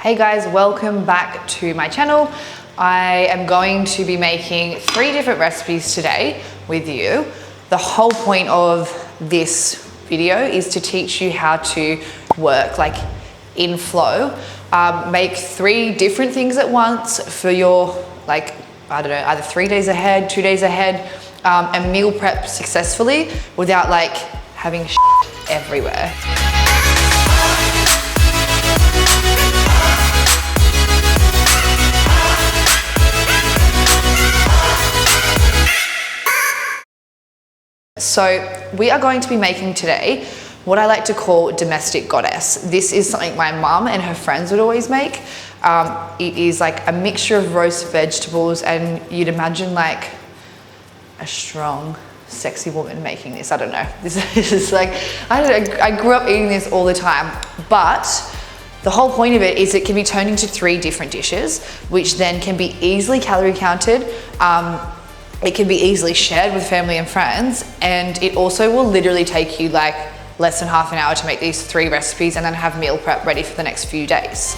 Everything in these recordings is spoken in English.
Hey guys, welcome back to my channel. I am going to be making 3 different recipes today with you. The whole point of this video is to teach you how to work like in flow. Make 3 different things at once for your, like, I don't know, either 3 days ahead, 2 days ahead, and meal prep successfully without like having shit everywhere. So we are going to be making today what I like to call domestic goddess. This is something my mum and her friends would always make. It is like a mixture of roast vegetables, and you'd imagine like a strong, sexy woman making this. I don't know. This is like, I don't know, I grew up eating this all the time, but the whole point of it is it can be turned into 3 different dishes, which then can be easily calorie counted. It can be easily shared with family and friends, and it also will literally take you like less than half an hour to make these 3 recipes and then have meal prep ready for the next few days.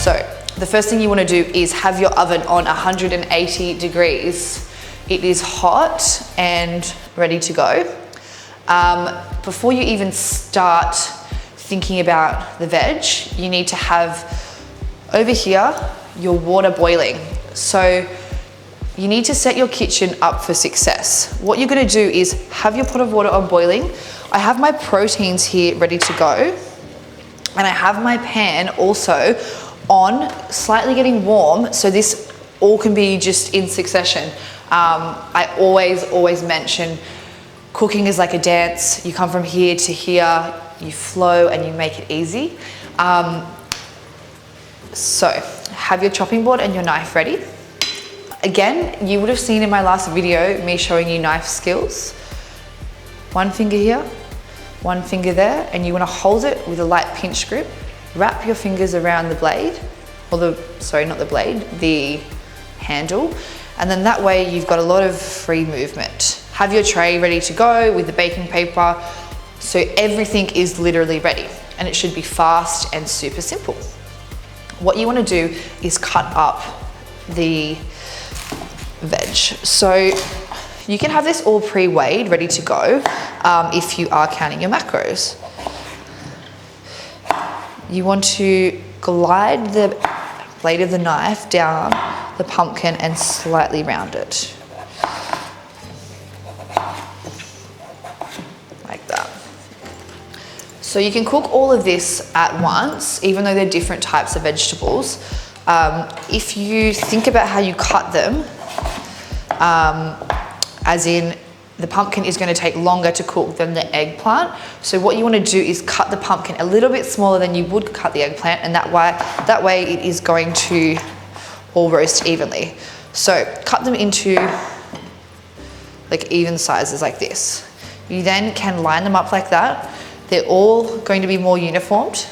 So the first thing you want to do is have your oven on 180 degrees. It is hot and ready to go. Before you even start thinking about the veg, you need to have over here your water boiling. So you need to set your kitchen up for success. What you're gonna do is have your pot of water on boiling. I have my proteins here ready to go, and I have my pan also on, slightly getting warm, so this all can be just in succession. I always mention cooking is like a dance. You come from here to here, you flow and you make it easy. So have your chopping board and your knife ready. Again, you would have seen in my last video me showing you knife skills. 1 finger here, 1 finger there, and you want to hold it with a light pinch grip. Wrap your fingers around the blade, or the handle, and then that way you've got a lot of free movement. Have your tray ready to go with the baking paper, so everything is literally ready, and it should be fast and super simple. What you want to do is cut up the veg. So you can have this all pre-weighed, ready to go, if you are counting your macros. You want to glide the blade of the knife down the pumpkin and slightly round it. Like that. So you can cook all of this at once, even though they're different types of vegetables. If you think about how you cut them, as in the pumpkin is going to take longer to cook than the eggplant. So what you want to do is cut the pumpkin a little bit smaller than you would cut the eggplant, and that way it is going to all roast evenly. So cut them into like even sizes like this. You then can line them up like that. They're all going to be more uniformed.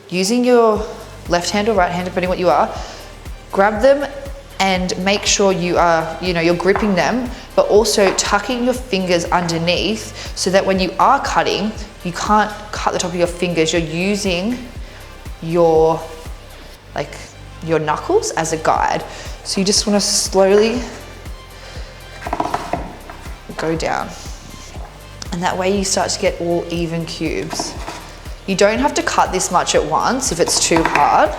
Using your left hand or right hand, depending what you are, grab them and make sure you are, you're gripping them, but also tucking your fingers underneath so that when you are cutting, you can't cut the top of your fingers. You're using your knuckles as a guide. So you just want to slowly go down. And that way you start to get all even cubes. You don't have to cut this much at once if it's too hard,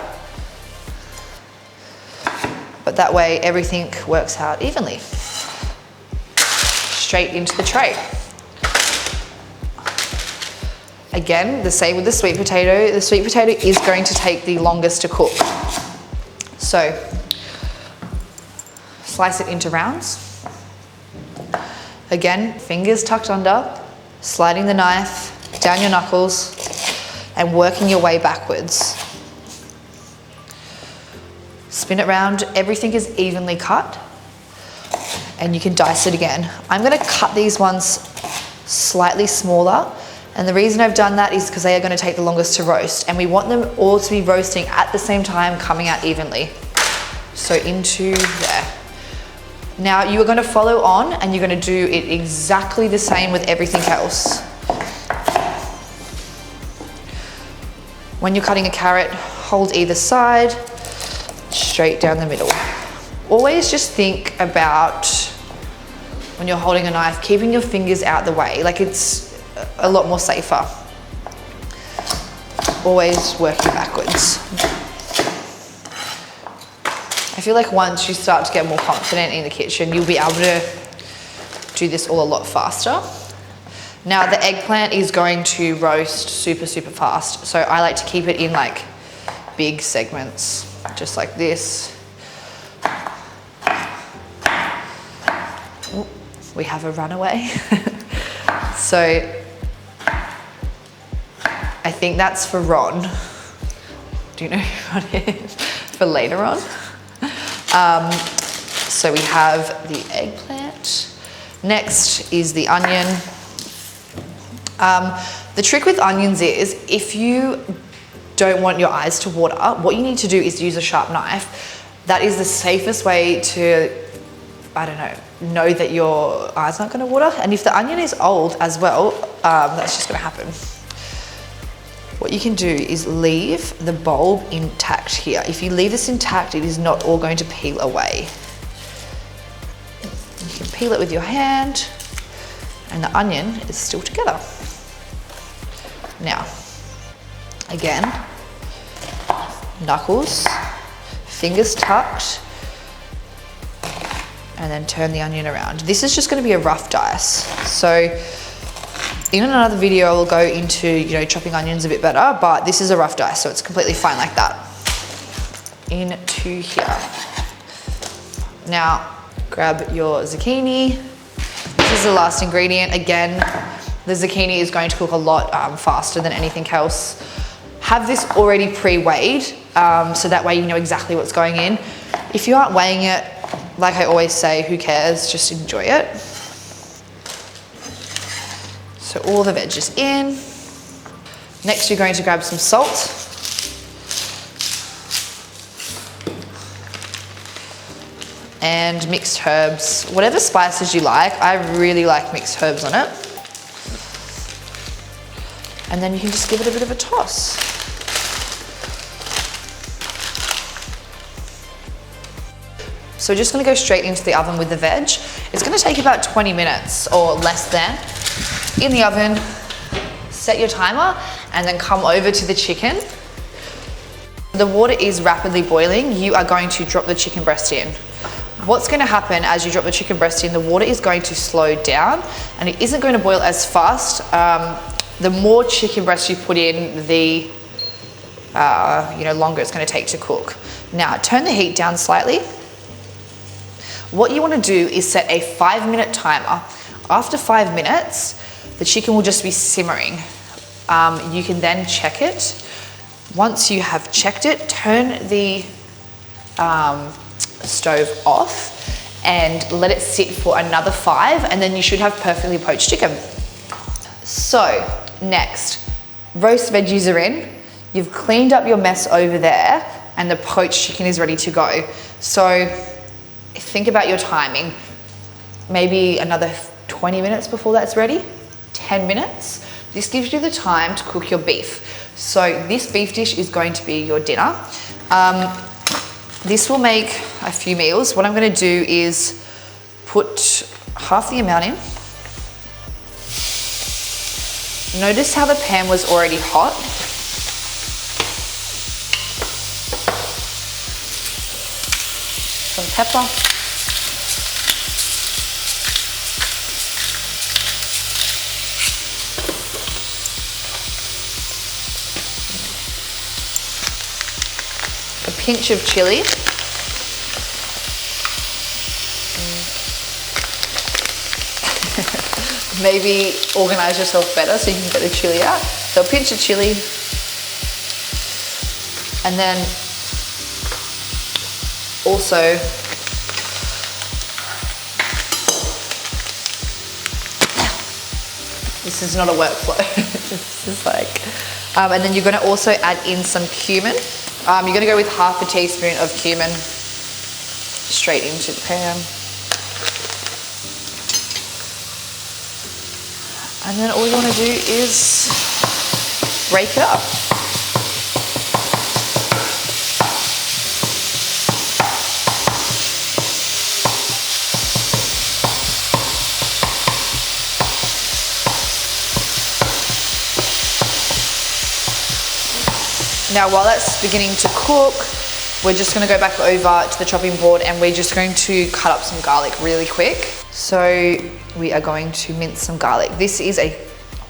but that way everything works out evenly. Straight into the tray. Again, the same with the sweet potato. The sweet potato is going to take the longest to cook. So slice it into rounds. Again, fingers tucked under, sliding the knife down your knuckles and working your way backwards. Spin it round, everything is evenly cut, and you can dice it again. I'm gonna cut these ones slightly smaller, and the reason I've done that is because they are gonna take the longest to roast, and we want them all to be roasting at the same time, coming out evenly. So into there. Now you are going to follow on, and you're going to do it exactly the same with everything else. When you're cutting a carrot, hold either side, straight down the middle. Always just think about, when you're holding a knife, keeping your fingers out the way. Like, it's a lot more safer. Always working backwards. I feel like once you start to get more confident in the kitchen, you'll be able to do this all a lot faster. Now the eggplant is going to roast super, super fast. So I like to keep it in like big segments, just like this. Ooh, we have a runaway. So I think that's for Ron. Do you know who Ron is? For later on. So we have the eggplant. Next is the onion. The trick with onions is, if you don't want your eyes to water, what you need to do is use a sharp knife. That is the safest way to, I don't know that your eyes aren't gonna water. And if the onion is old as well, that's just gonna happen. What you can do is leave the bulb intact here. If you leave this intact, it is not all going to peel away. You can peel it with your hand, and the onion is still together. Now, again, knuckles, fingers tucked, and then turn the onion around. This is just going to be a rough dice. So in another video, I will go into, you know, chopping onions a bit better, but this is a rough dice, so it's completely fine like that. Into here. Now, grab your zucchini. This is the last ingredient. Again, the zucchini is going to cook a lot faster than anything else. Have this already pre-weighed, so that way you know exactly what's going in. If you aren't weighing it, like I always say, who cares? Just enjoy it. So all the veg is in. Next, you're going to grab some salt. And mixed herbs, whatever spices you like. I really like mixed herbs on it. And then you can just give it a bit of a toss. So we're just gonna go straight into the oven with the veg. It's gonna take about 20 minutes or less than in the oven. Set your timer and then come over to the chicken. The water is rapidly boiling. You are going to drop the chicken breast in. What's going to happen as you drop the chicken breast in, the water is going to slow down and it isn't going to boil as fast. The more chicken breast you put in, the longer it's going to take to cook. Now turn the heat down slightly. What you want to do is set a 5-minute timer. After 5 minutes, the chicken will just be simmering. You can then check it. Once you have checked it, turn the stove off and let it sit for another 5, and then you should have perfectly poached chicken. So next, roast veggies are in. You've cleaned up your mess over there and the poached chicken is ready to go. So think about your timing. Maybe another 20 minutes before that's ready, 10 minutes. This gives you the time to cook your beef. So this beef dish is going to be your dinner. This will make a few meals. What I'm going to do is put half the amount in. Notice how the pan was already hot. Some pepper. A pinch of chili. Maybe organize yourself better so you can get the chili out. So a pinch of chili. And then also this is not a workflow. This is like, and then you're going to also add in some cumin. You're going to go with half a teaspoon of cumin straight into the pan. And then all you want to do is break it up. Now, while that's beginning to cook, we're just gonna go back over to the chopping board and we're just going to cut up some garlic really quick. So we are going to mince some garlic. This is an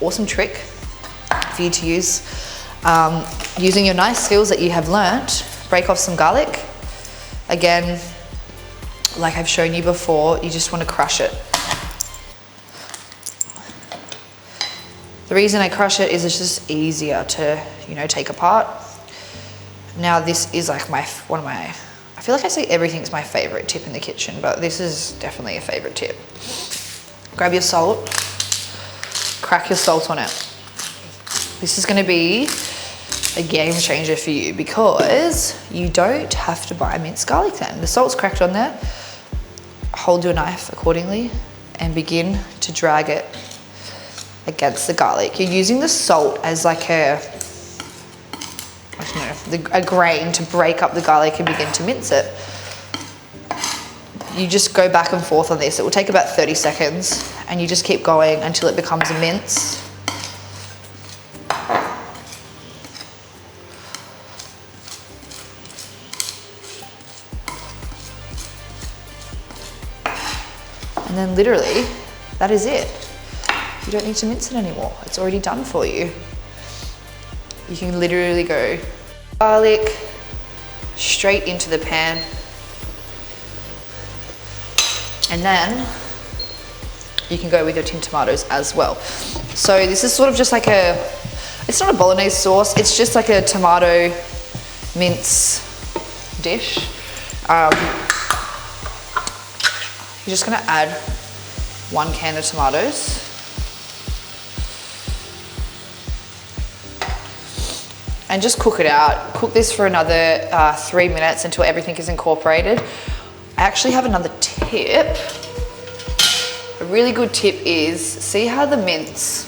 awesome trick for you to use. Using your nice skills that you have learnt, break off some garlic. Again, like I've shown you before, you just want to crush it. The reason I crush it is it's just easier to, you know, take apart. Now this is like I feel like I say everything's my favorite tip in the kitchen, but this is definitely a favorite tip. Grab your salt, crack your salt on it. This is going to be a game changer for you because you don't have to buy minced garlic then. The salt's cracked on there. Hold your knife accordingly and begin to drag it against the garlic. You're using the salt as like a grain to break up the garlic and begin to mince it. You just go back and forth on this. It will take about 30 seconds and you just keep going until it becomes a mince. And then literally, that is it. You don't need to mince it anymore. It's already done for you. You can literally go garlic straight into the pan. And then you can go with your tinned tomatoes as well. So this is sort of just like it's not a bolognese sauce, it's just like a tomato mince dish. You're just gonna add 1 can of tomatoes. And just cook it out. Cook this for another 3 minutes until everything is incorporated. I actually have another tip. A really good tip is, see how the mince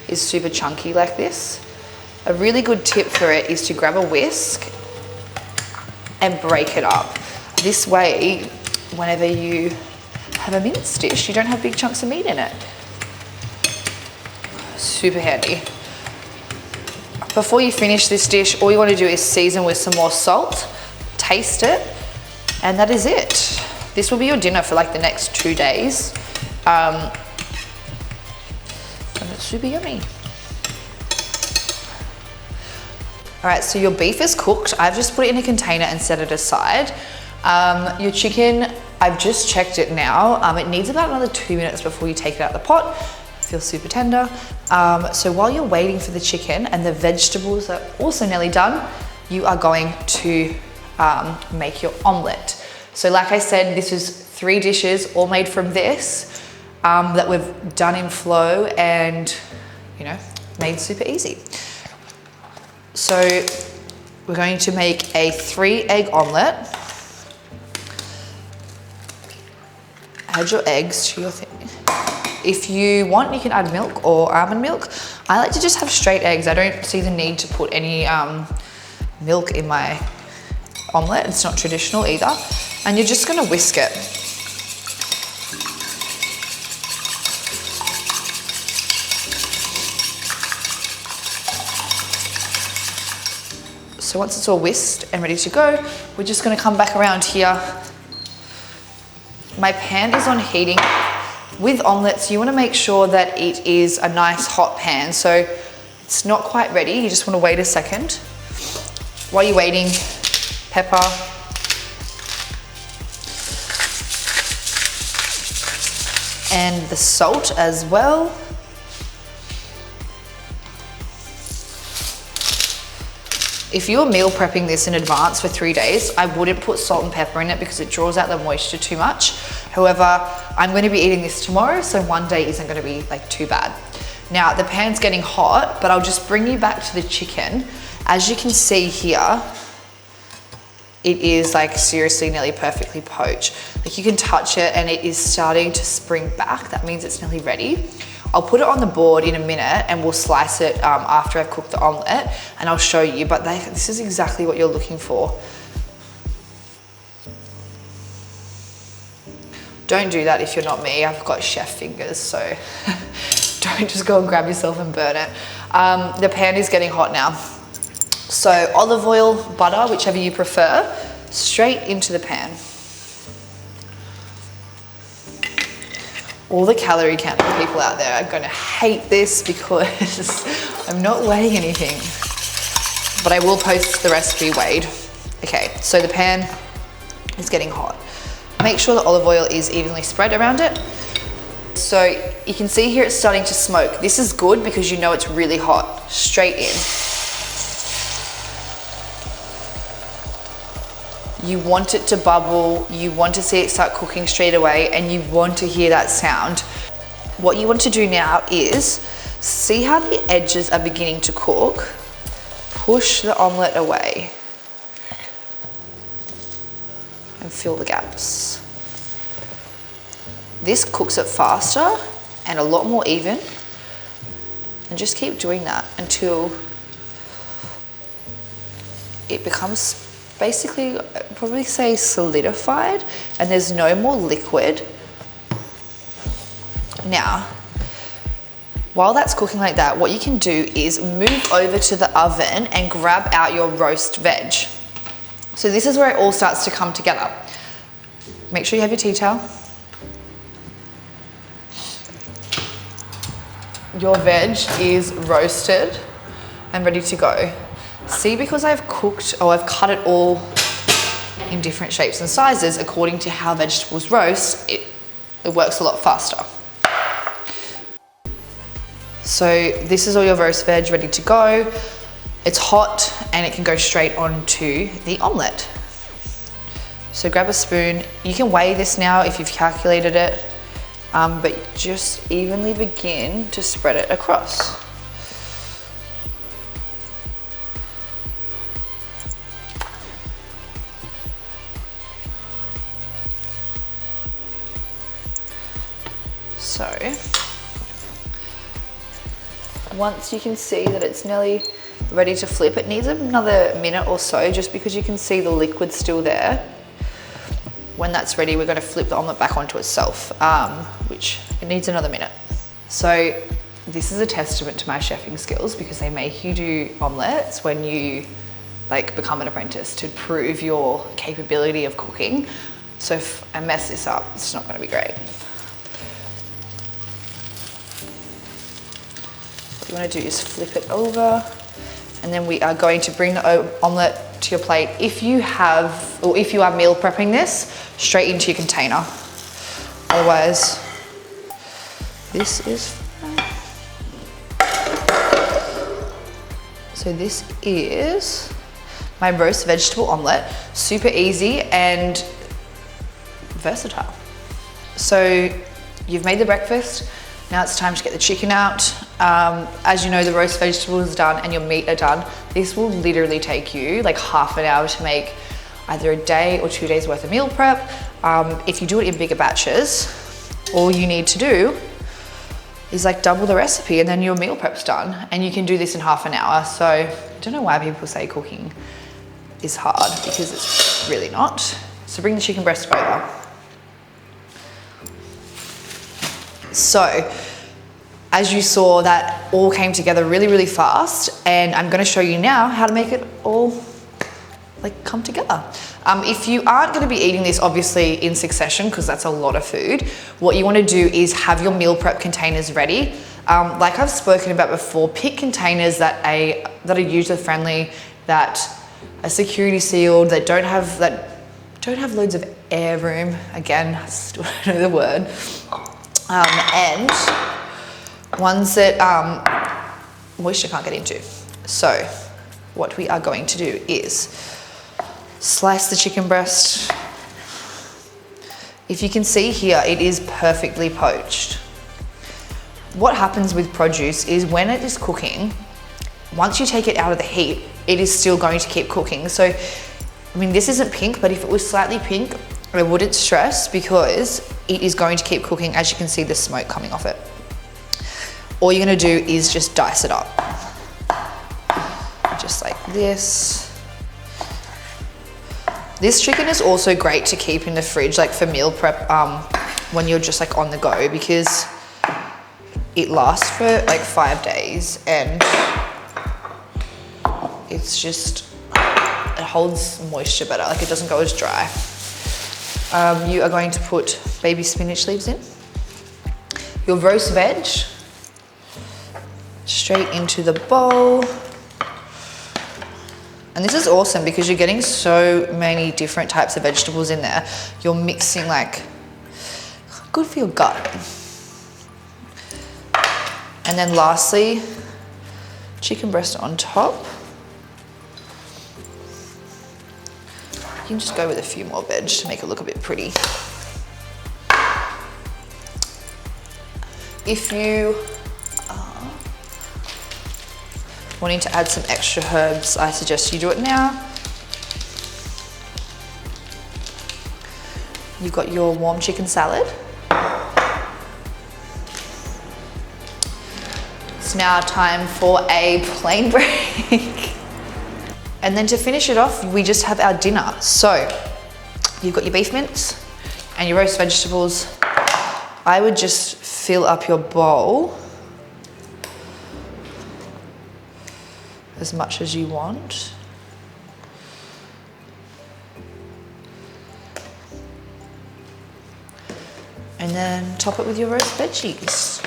is super chunky like this? A really good tip for it is to grab a whisk and break it up. This way, whenever you have a mince dish, you don't have big chunks of meat in it. Super handy. Before you finish this dish, all you want to do is season with some more salt, taste it, and that is it. This will be your dinner for like the next 2 days. And it's super yummy. All right, so your beef is cooked. I've just put it in a container and set it aside. Your chicken, I've just checked it now. It needs about another 2 minutes before you take it out of the pot. Feels super tender. So while you're waiting for the chicken and the vegetables are also nearly done, you are going to make your omelette. So like I said, this is 3 dishes all made from this that we've done in flow and, you know, made super easy. So we're going to make a 3-egg omelette. Add your eggs to your thing. If you want, you can add milk or almond milk. I like to just have straight eggs. I don't see the need to put any milk in my omelette. It's not traditional either. And you're just gonna whisk it. So once it's all whisked and ready to go, we're just gonna come back around here. My pan is on heating. With omelettes, you want to make sure that it is a nice hot pan. So it's not quite ready. You just want to wait a second. While you're waiting, pepper. And the salt as well. If you're meal prepping this in advance for 3 days, I wouldn't put salt and pepper in it because it draws out the moisture too much. However, I'm going to be eating this tomorrow, so 1 day isn't going to be like too bad. Now the pan's getting hot, but I'll just bring you back to the chicken. As you can see here, it is like seriously nearly perfectly poached. Like you can touch it and it is starting to spring back. That means it's nearly ready. I'll put it on the board in a minute and we'll slice it after I've cooked the omelette and I'll show you, but this is exactly what you're looking for. Don't do that if you're not me. I've got chef fingers, so don't just go and grab yourself and burn it. The pan is getting hot now. So olive oil, butter, whichever you prefer, straight into the pan. All the calorie counting people out there are gonna hate this because I'm not weighing anything, but I will post the recipe weighed. Okay, so the pan is getting hot. Make sure the olive oil is evenly spread around it. So you can see here it's starting to smoke. This is good because you know it's really hot. Straight in. You want it to bubble, you want to see it start cooking straight away, and you want to hear that sound. What you want to do now is see how the edges are beginning to cook. Push the omelette away and fill the gaps. This cooks it faster and a lot more even, and just keep doing that until it becomes basically, I'd probably say solidified, and there's no more liquid. Now, while that's cooking like that, what you can do is move over to the oven and grab out your roast veg. So this is where it all starts to come together. Make sure you have your tea towel. Your veg is roasted and ready to go. See, because I've cut it all in different shapes and sizes according to how vegetables roast, it works a lot faster. So this is all your roast veg ready to go. It's hot and it can go straight onto the omelette. So grab a spoon. You can weigh this now if you've calculated it, but just evenly begin to spread it across. So once you can see that it's nearly ready to flip, it needs another minute or so just because you can see the liquid still there. When that's ready, we're going to flip the omelette back onto itself, which it needs another minute. So this is a testament to my chefing skills because they make you do omelettes when you become an apprentice to prove your capability of cooking. So if I mess this up, it's not going to be great. What you want to do is flip it over, and then we are going to bring the omelette to your plate. If you have, or if you are meal prepping this, straight into your container. Otherwise, this is fine. So this is my roast vegetable omelette. Super easy and versatile. So you've made the breakfast. Now it's time to get the chicken out. As you know, the roast vegetable is done and your meat are done. This will literally take you like half an hour to make either a day or 2 days worth of meal prep. If you do it in bigger batches, all you need to do is double the recipe and then your meal prep's done. And you can do this in half an hour. So I don't know why people say cooking is hard, because it's really not. So bring the chicken breast over. So, as you saw, that all came together really, really fast, and I'm going to show you now how to make it all come together. If you aren't going to be eating this obviously in succession, because that's a lot of food, what you want to do is have your meal prep containers ready. Like I've spoken about before, pick containers that are user friendly, that are security sealed, that don't have loads of air room. Again, I still don't know the word. And ones that moisture can't get into. So what we are going to do is slice the chicken breast. If you can see here, it is perfectly poached. What happens with produce is when it is cooking, once you take it out of the heat, it is still going to keep cooking. So, I mean, this isn't pink, but if it was slightly pink, I wouldn't stress, because it is going to keep cooking. As you can see, the smoke coming off it. All you're gonna do is just dice it up. Just like this. This chicken is also great to keep in the fridge, for meal prep, when you're just on the go, because it lasts for 5 days, and It's just, it holds moisture better, like it doesn't go as dry. You are going to put baby spinach leaves in. Your roast veg, straight into the bowl. And this is awesome because you're getting so many different types of vegetables in there. You're mixing like, good for your gut. And then lastly, chicken breast on top. You can just go with a few more veg to make it look a bit pretty. If you are wanting to add some extra herbs, I suggest you do it now. You've got your warm chicken salad. It's now time for a plain break. And then to finish it off, we just have our dinner. So you've got your beef mince and your roast vegetables. I would just fill up your bowl as much as you want. And then top it with your roast veggies.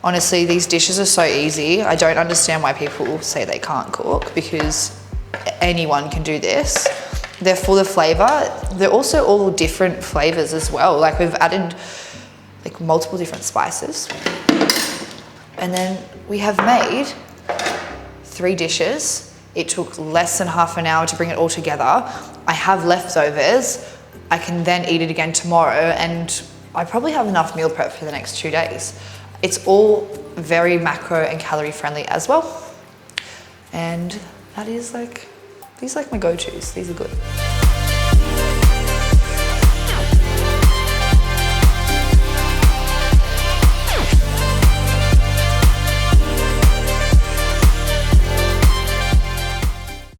Honestly, these dishes are so easy. I don't understand why people say they can't cook because anyone can do this. They're full of flavor. They're also all different flavors as well. Like we've added like multiple different spices. And then we have made 3 dishes. It took less than half an hour to bring it all together. I have leftovers. I can then eat it again tomorrow and I probably have enough meal prep for the next 2 days. It's all very macro and calorie friendly as well. And that is like, these are like my go-tos. These are good.